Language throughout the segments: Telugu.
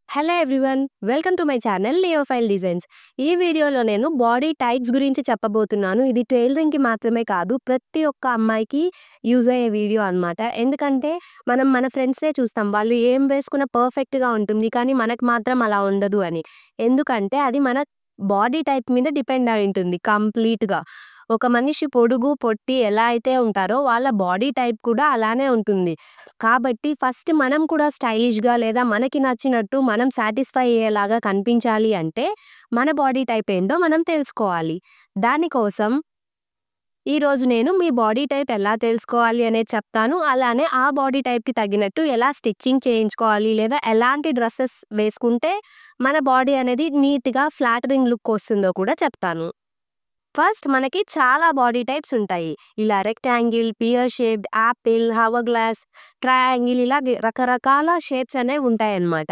Hello everyone welcome to my channel Leofile designs. ఈ వీడియోలో నేను బాడీ టైప్స్ గురించి చెప్పబోతున్నాను. ఇది టైలరింగ్‌కి మాత్రమే కాదు, ప్రతి ఒక్క అమ్మాయికి యూజ్ అయ్యే వీడియో అన్నమాట. ఎందుకంటే మనం మన ఫ్రెండ్స్‌నే చూస్తాం. వాళ్ళు ఏం వేసుకున్న పర్ఫెక్ట్‌గా ఉంటుంది. కానీ మనకు మాత్రం అలా ఉండదు అని. ఎందుకంటే అది మన బాడీ టైప్ మీద డిపెండ్ అయి ఉంటుంది కంప్లీట్‌గా. ఒక మనిషి పొడుగు, పొట్టి ఎలా అయితే ఉంటారో వాళ్ళ బాడీ టైప్ కూడా అలానే ఉంటుంది. కాబట్టి ఫస్ట్ మనం కూడా స్టైలిష్‌గా లేదా మనకి నచ్చినట్టు మనం సాటిస్ఫై అయ్యేలాగా కనిపించాలి అంటే మన బాడీ టైప్ ఏంటో మనం తెలుసుకోవాలి. దానికోసం ఈరోజు నేను మీ బాడీ టైప్ ఎలా తెలుసుకోవాలి అనేది చెప్తాను. అలానే ఆ బాడీ టైప్‌కి తగినట్టు ఎలా స్టిచ్చింగ్ చేయించుకోవాలి లేదా ఎలాంటి డ్రెసెస్ వేసుకుంటే మన బాడీ అనేది నీట్‌గా ఫ్లాటరింగ్ లుక్ వస్తుందో కూడా చెప్తాను. ఫస్ట్ మనకి చాలా బాడీ టైప్స్ ఉంటాయి. ఇలా rectangle, pear shaped, apple, hourglass, triangle ఇలాగే రకరకాల షేప్స్ అనేవి ఉంటాయన్నమాట.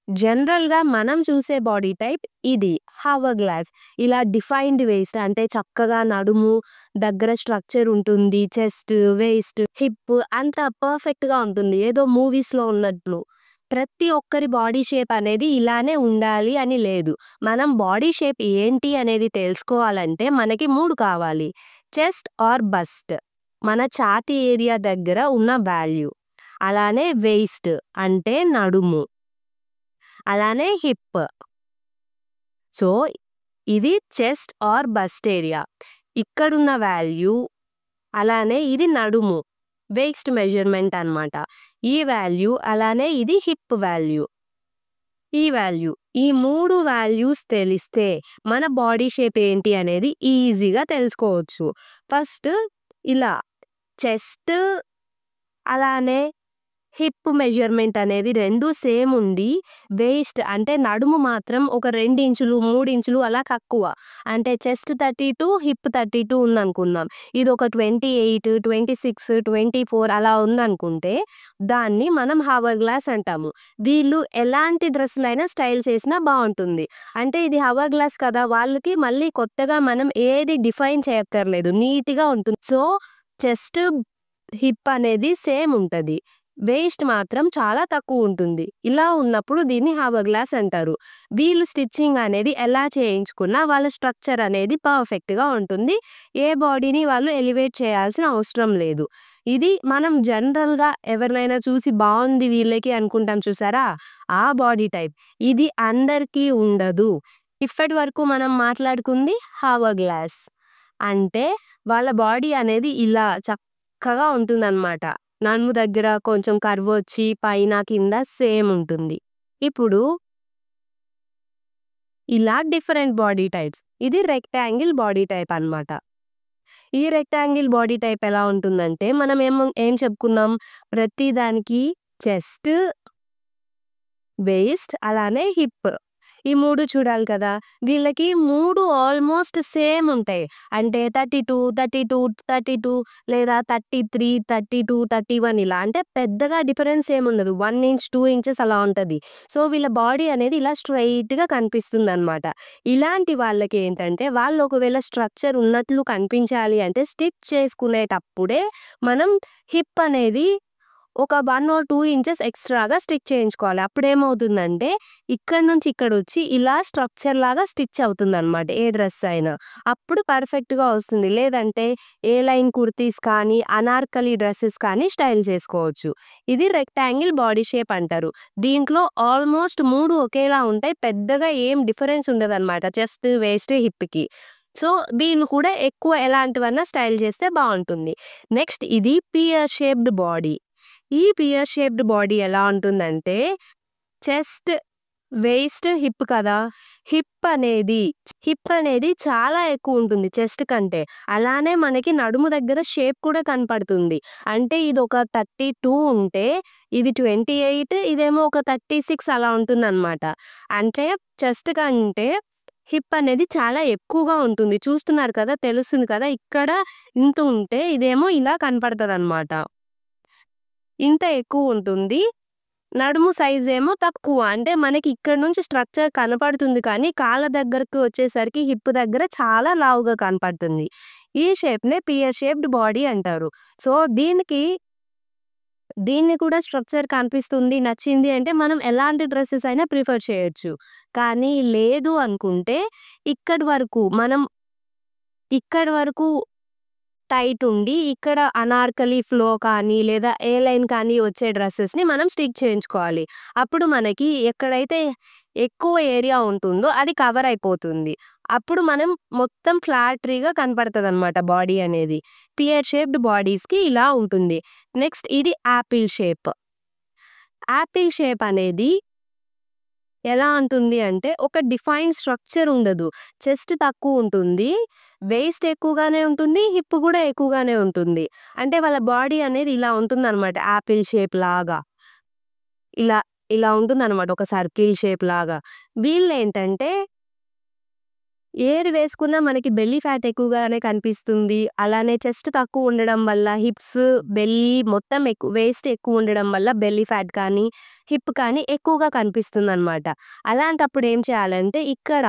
జనరల్‌గా మనం చూసే బాడీ టైప్ ఇది హవర్ గ్లాస్. ఇలా డిఫైన్డ్ వేస్ట్ అంటే చక్కగా నడుము దగ్గర స్ట్రక్చర్ ఉంటుంది. చెస్ట్, వేస్ట్, హిప్ అంతా పర్ఫెక్ట్‌గా ఉంటుంది. ఏదో మూవీస్‌లో ఉన్నట్లు. ప్రతి ఒక్కరి బాడీ షేప్ అనేది ఇలానే ఉండాలి అని లేదు. మనం బాడీ షేప్ ఏంటి అనేది తెలుసుకోవాలంటే మనకి 3 కావాలి. చెస్ట్ ఆర్ బస్ట్ మన ఛాతీ ఏరియా దగ్గర ఉన్న వాల్యూ. అలానే వేస్ట్ అంటే నడుము. అలానే హిప్. సో, ఇది చెస్ట్ ఆర్ బస్ట్ ఏరియా. ఇక్కడున్న వాల్యూ. అలానే ఇది నడుము. వేస్ట్ మెజర్‌మెంట్ అన్నమాట. ఈ వాల్యూ అలానే ఇది హిప్ వాల్యూ. ఈ వాల్యూ. ఈ 3 వాల్యూస్ తెలిస్తే మన బాడీ షేప్ ఏంటి అనేది ఈజీగా తెలుసుకోవచ్చు. ఫస్ట్ ఇలా చెస్ట్ అలానే హిప్ మెజర్‌మెంట్ అనేది 2 సేమ్ ఉండి వేస్ట్ అంటే నడుము మాత్రం ఒక 2 ఇంచులు, 3 ఇంచులు అలా తక్కువ. అంటే చెస్ట్ 32, హిప్ 32 ఉందనుకుందాం. ఇది ఒక 28, 26, 24 అలా ఉందనుకుంటే దాన్ని మనం హవర్ గ్లాస్ అంటాము. వీళ్ళు ఎలాంటి డ్రెస్‌లైనా స్టైల్ చేసినా బావుంటుంది. అంటే ఇది హవర్ గ్లాస్ కదా! వాళ్ళకి మళ్ళీ కొత్తగా మనం ఏది డిఫైన్ చేయక్కర్లేదు. నీట్‌గా ఉంటుంది. సో, చెస్ట్, హిప్ అనేది సేమ్ ఉంటది. వేస్ట్ మాత్రం చాలా తక్కువ ఉంటుంది. ఇలా ఉన్నప్పుడు దీన్ని హవర్ గ్లాస్ అంటారు. వీళ్ళు స్టిచ్చింగ్ అనేది ఎలా చేయించుకున్నా వాళ్ళ స్ట్రక్చర్ అనేది పర్ఫెక్ట్‌గా ఉంటుంది. ఏ బాడీని వాళ్ళు ఎలివేట్ చేయాల్సిన అవసరం లేదు. ఇది మనం జనరల్‌గా ఎవరినైనా చూసి బావుంది వీళ్ళకి అనుకుంటాం చూసారా? ఆ బాడీ టైప్. ఇది అందరికీ ఉండదు. ఇప్పటి వరకు మనం మాట్లాడుకుంది హవర్ గ్లాస్. అంటే వాళ్ళ బాడీ అనేది ఇలా చక్కగా ఉంటుందన్నమాట. నడుము దగ్గర కొంచెం కర్వ్ వచ్చి పైన, కింద సేమ్ ఉంటుంది. ఇప్పుడు ఇలా డిఫరెంట్ బాడీ టైప్స్. ఇది రెక్టాంగిల్ బాడీ టైప్ అన్నమాట. ఈ రెక్టాంగిల్ బాడీ టైప్ ఎలా ఉంటుందంటే మనం ఏం చెప్పుకున్నాం? ప్రతి దానికి చెస్ట్, వేస్ట్ అలానే హిప్. ఈ 3 చూడాలి కదా! వీళ్ళకి 3 ఆల్‌మోస్ట్ సేమ్ ఉంటాయి. అంటే 32, 32, 32 లేదా 33, 32, 31 ఇలా. అంటే పెద్దగా డిఫరెన్స్ ఏముండదు. 1 ఇంచ్, 2 ఇంచెస్ అలా ఉంటది. సో, వీళ్ళ బాడీ అనేది ఇలా స్ట్రెయిట్‌గా కనిపిస్తుందన్నమాట. ఇలాంటి వాళ్ళకేంటంటే వాళ్ళు ఒకవేళ స్ట్రక్చర్ ఉన్నట్లు కనిపించాలి అంటే స్టిచ్ చేసుకునేటప్పుడే మనం హిప్ అనేది ఒక 1 ఆర్ 2 ఇంచెస్ ఎక్స్‌ట్రాగా స్టిచ్ చేయించుకోవాలి. అప్పుడేమవుతుందంటే ఇక్కడి నుంచి ఇక్కడొచ్చి ఇలా స్ట్రక్చర్ లాగా స్టిచ్ అవుతుందన్నమాట ఏ డ్రెస్ అయినా. అప్పుడు పర్ఫెక్ట్‌గా వస్తుంది. లేదంటే ఏ లైన్ కుర్తీస్ కానీ, అనార్కలి డ్రెసెస్ కానీ స్టైల్ చేసుకోవచ్చు. ఇది రెక్టాంగిల్ బాడీ షేప్ అంటారు. దీంట్లో ఆల్‌మోస్ట్ 3 ఒకేలా ఉంటాయి. పెద్దగా ఏం డిఫరెన్స్ ఉండదన్నమాట చెస్ట్, వేస్ట్, హిప్‌కి. సో, వీళ్ళు కూడా ఎక్కువ ఎలాంటివన్నా స్టైల్ చేస్తే బావుంటుంది. నెక్స్ట్ ఇది పియర్ షేప్డ్ బాడీ. ఈ పియర్ షేప్డ్ బాడీ ఎలా ఉంటుందంటే చెస్ట్, వేస్ట్, హిప్ కదా! హిప్ అనేది చాలా ఎక్కువ ఉంటుంది చెస్ట్ కంటే. అలానే మనకి నడుము దగ్గర షేప్ కూడా కనపడుతుంది. అంటే ఇదొక 32 ఉంటే ఇది 28 ఇదేమో ఒక 36 అలా ఉంటుందన్నమాట. అంటే చెస్ట్ కంటే హిప్ అనేది చాలా ఎక్కువగా ఉంటుంది. చూస్తున్నారు కదా! తెలుస్తుంది కదా! ఇక్కడ ఇంత ఉంటే ఇదేమో ఇలా కనపడతదన్నమాట. ఇంత ఎక్కువుంటుంది. నడుము సైజేమో తక్కువ. అంటే మనకి ఇక్కడ నుంచి స్ట్రక్చర్ కనపడుతుంది కానీ, కాళ్ళ దగ్గరకు వచ్చేసరికి హిప్ దగ్గర చాలా లావుగా కనపడుతుంది. ఈ షేప్‌నే పియర్ షేప్డ్ బాడీ అంటారు. సో, దీనికి దీన్ని కూడా స్ట్రక్చర్ కనిపిస్తుంది, నచ్చింది అంటే మనం ఎలాంటి డ్రెసెస్ అయినా ప్రిఫర్ చేయొచ్చు. కానీ లేదు అనుకుంటే ఇక్కడి వరకు టైట్ ఉండి, ఇక్కడ అనార్కలి ఫ్లో కానీ, లేదా ఏ లైన్ కానీ వచ్చే డ్రెసెస్‌ని మనం స్టిచ్ చేయించుకోవాలి. అప్పుడు మనకి ఎక్కడైతే ఎక్కువ ఏరియా ఉంటుందో అది కవర్ అయిపోతుంది. అప్పుడు మనం మొత్తం ఫ్లాట్‌గా కనపడతదనమాట బాడీ అనేది. పియర్ షేప్డ్ బాడీస్‌కి ఇలా ఉంటుంది. నెక్స్ట్ ఇది యాపిల్ షేప్. యాపిల్ షేప్ అనేది ఎలా ఉంటుంది అంటే, ఒక డిఫైన్డ్ స్ట్రక్చర్ ఉండదు. చెస్ట్ తక్కువుంటుంది. వేస్ట్ ఎక్కువగానే ఉంటుంది. హిప్ గూడా ఎక్కువగానే ఉంటుంది. అంటే వాళ్ళ బాడీ అనేది ఇలా ఉంటుందనమాట. యాపిల్ షేప్ లాగా. ఇలా, ఇలా ఉంటుందనమాట. ఒక సర్కిల్ షేప్ లాగా. వీళ్ళేంటంటే ఏది వేసుకున్నా మనకి బెల్లీ ఫ్యాట్ ఎక్కువగానే కనిపిస్తుంది. అలానే చెస్ట్ తక్కువ ఉండడం వల్ల హిప్స్, బెల్లీ మొత్తం వేస్ట్ ఎక్కువ ఉండడం వల్ల బెల్లీ ఫ్యాట్ కానీ, హిప్ కానీ ఎక్కువగా కనిపిస్తుందనమాట. అలాంటప్పుడు ఏం చేయాలంటే ఇక్కడ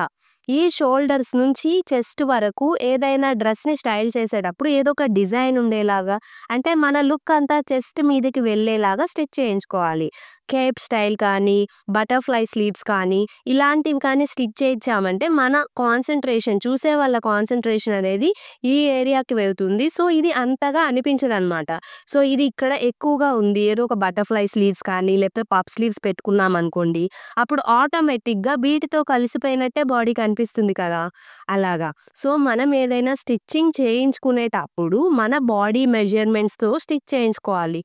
ఈ షోల్డర్స్ నుంచి చెస్ట్ వరకు ఏదైనా డ్రెస్‌ని స్టైల్ చేసేటప్పుడు ఏదో ఒక డిజైన్ ఉండేలాగా, అంటే మన లుక్ అంతా చెస్ట్ మీదకి వెళ్ళేలాగా స్టిచ్ చేయించుకోవాలి. కేప్ స్టైల్ కానీ, బటర్‌ఫ్లై స్లీవ్స్ కానీ, ఇలాంటివి కానీ స్టిచ్ చేయించామంటే మన చూసే వాళ్ళ కాన్సంట్రేషన్ అనేది ఈ ఏరియాకి వెళ్తుంది. సో, ఇది అంతగా అనిపించదనమాట. సో, ఇది ఇక్కడ ఎక్కువగా ఉంది. ఏదో ఒక బటర్‌ఫ్లై స్లీవ్స్ కానీ, లేకపోతే పఫ్ స్లీవ్స్ పెట్టుకున్నామనుకోండి, అప్పుడు ఆటోమేటిక్‌గా వీటితో కలిసిపోయినట్టే బాడీ కనిపిస్తుంది కదా! అలాగా. సో, మనం ఏదైనా స్టిచ్చింగ్ చేయించుకునేటప్పుడు మన బాడీ మెజర్‌మెంట్స్‌తో స్టిచ్ చేయించుకోవాలి.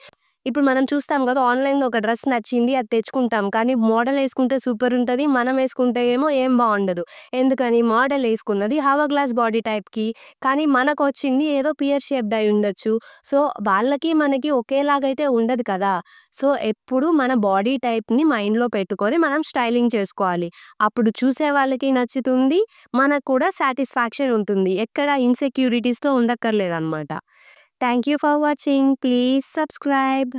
ఇప్పుడు మనం చూస్తాం గదా! ఆన్‌లైన్‌లో ఒక డ్రెస్ నచ్చింది, అది తెచ్చుకుంటాం. కానీ మోడల్ యేసుకుంటే సూపరుంటది. మనం యేసుకుంటే ఏమో ఏం బావుండదు. ఎందుకని? మోడల్ యేసుకున్నది హవర్ గ్లాస్ బాడీ టైప్‌కి. కానీ మనకొచ్చింది ఏదో పియర్ షేప్డ్ అయి ఉండొచ్చు. సో, వాళ్ళకి, మనకి ఒకేలాగైతే ఉండదు కదా! సో, ఎప్పుడు మన బాడీ టైప్‌ని మైండ్‌లో పెట్టుకొని మనం స్టైలింగ్ చేసుకోవాలి. అప్పుడు చూసే వాళ్ళకి నచ్చుతుంది. మనకు కూడా సాటిస్ఫాక్షన్ ఉంటుంది. ఎక్కడ ఇన్‌సెక్యూరిటీస్‌తో ఉండక్కర్లేదనమాట. Thank you for watching. Please subscribe.